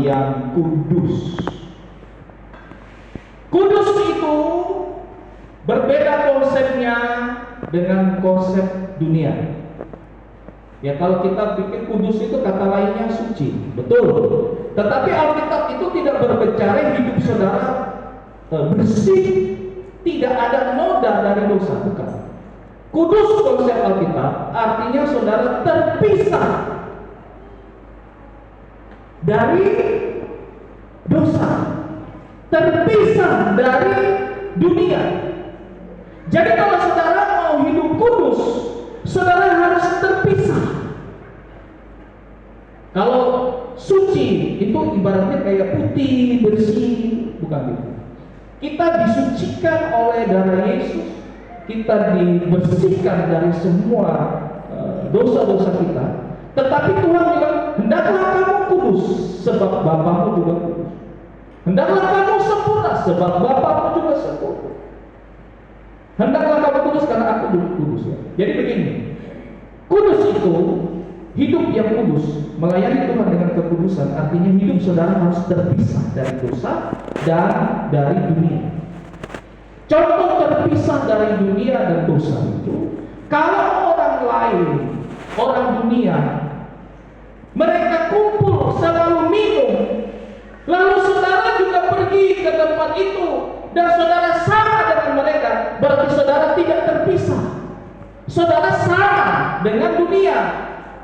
yang kudus. Kudus itu berbeda konsepnya dengan konsep dunia. Ya, kalau kita pikir kudus itu kata lainnya suci, betul. Tetapi Alkitab itu tidak berbicara hidup saudara bersih, tidak ada noda dari dosa, bukan. Kudus konsep Alkitab artinya saudara terpisah dari dosa, terpisah dari dunia. Jadi kalau saudara mau hidup kudus, saudara harus terpisah. Kalau suci itu ibaratnya kayak putih, bersih, bukan gitu. Kita disucikan oleh darah Yesus, kita dibersihkan dari semua dosa-dosa kita. Tetapi Tuhan bilang, hendaklah kamu kudus, sebab Bapamu juga kudus. Hendaklah kamu sempurna, sebab Bapamu juga sempurna. Hendaklah kamu kudus karena aku juga kudus. Jadi begini, kudus itu hidup yang kudus, melayani Tuhan dengan kekudusan, artinya hidup saudara harus terpisah dari dosa dan dari dunia. Contoh terpisah dari dunia dan dosa itu, kalau orang lain, orang dunia, mereka kumpul selalu minum, lalu saudara juga pergi ke tempat itu dan saudara sama dengan mereka, berarti saudara tidak terpisah. Saudara sama dengan dunia.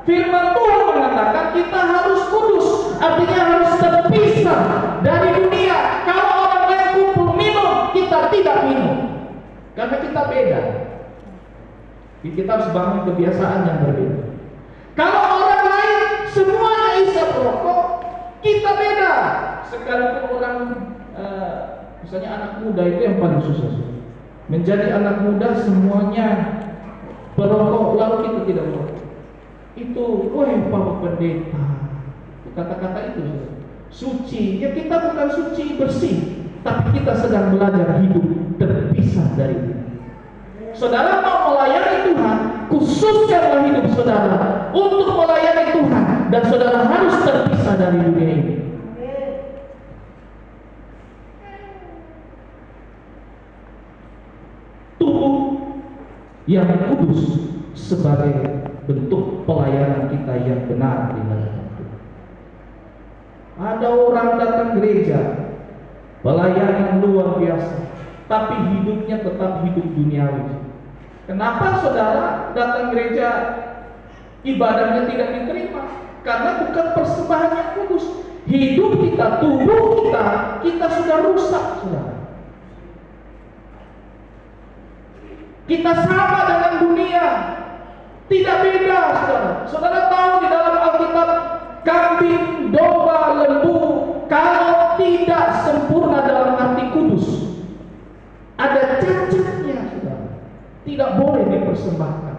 Firman Tuhan mengatakan kita harus kudus, artinya harus terpisah dari dunia. Kalau orang lain kumpul minum, kita tidak minum, karena kita beda. Kita harus bangun kebiasaan yang berbeda. Kalau orang lain semuanya isap rokok, kita beda. Sekalipun orang misalnya anak muda itu yang paling susah. Menjadi anak muda semuanya perokok lalu kita tidak merokok. Itu, wah Pak Pendeta, kata-kata itu suci. Ya kita bukan suci bersih, tapi kita sedang belajar hidup terpisah dari itu. Saudara mau melayani Tuhan, khususkanlah hidup saudara untuk melayani Tuhan, dan saudara harus terpisah dari dunia ini. Tubuh yang kudus sebagai bentuk pelayanan kita yang benar di hadapan Tuhan. Ada orang datang gereja, pelayanan luar biasa, tapi hidupnya tetap hidup duniawi. Kenapa saudara datang gereja ibadahnya tidak diterima? Karena bukan persembahan yang kudus. Hidup kita, tubuh kita sudah rusak, saudara. Kita sama dengan dunia. Tidak beda, saudara. Saudara tahu di dalam Alkitab, kambing, domba, lembu, kalau tidak sempurna dalam arti kudus, ada cacatnya, saudara. Tidak boleh dipersembahkan.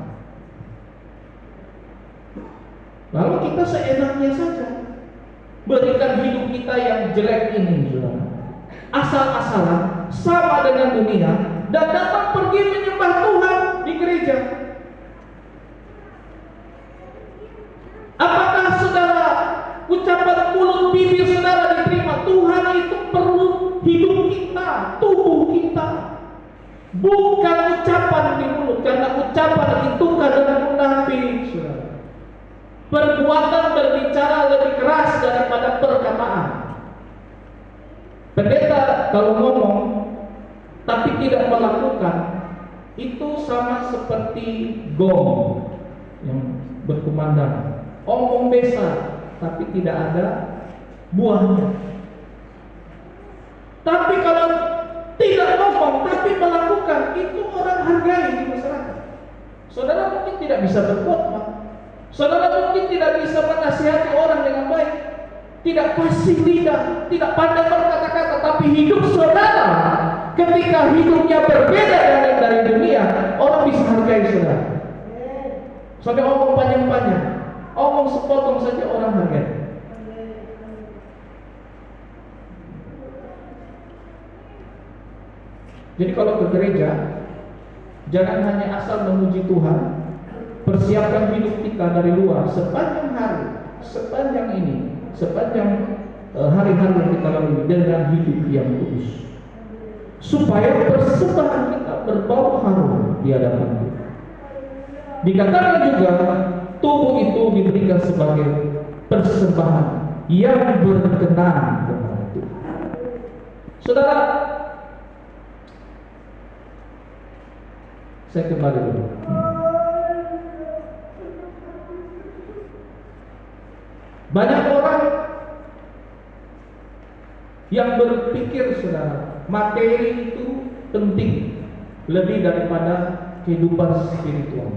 Lalu kita seenaknya saja berikan hidup kita yang jelek ini, saudara. Asal-asalan, sama dengan dunia, dan datang pergi menyembah Tuhan di gereja. Apakah saudara ucapan mulut bibir saudara diterima? Tuhan itu perlu hidup kita, tubuh kita, bukan ucapan di mulut, karena ucapan itu kadang munafik, saudara. Perbuatan berbicara lebih keras daripada perkataan. Pendeta kalau ngomong tapi tidak melakukan, itu sama seperti gong yang berkumandang. Omong besar tapi tidak ada buahnya. Tapi kalau tidak ngomong tapi melakukan, itu orang hargai di masyarakat. Saudara mungkin tidak bisa berkhotbah, saudara mungkin tidak bisa menasihati orang dengan baik, tidak fasih lidah, tidak pandai berkata-kata, tapi hidup saudara ketika hidupnya berbeda dari dunia, orang bisa hargai saudara. Saudara omong panjang-panjang, omong sepotong saja orang hargai. Jadi kalau ke gereja, jangan hanya asal memuji Tuhan. Persiapkan hidup kita dari luar sepanjang hari, sepanjang ini, sepanjang hari-hari yang kita lalui dengan hidup yang kudus, supaya persembahan kita berbau harum di hadapan Tuhan. Dikatakan juga tubuh itu diberikan sebagai persembahan yang berkenan kepada Tuhan. Saudara, saya kembali dulu. Banyak orang yang berpikir, saudara, materi itu penting lebih daripada kehidupan spiritual.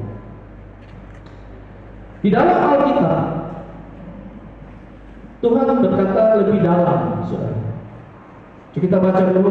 Di dalam Alkitab, Tuhan berkata lebih dalam, saudara. Kita baca dulu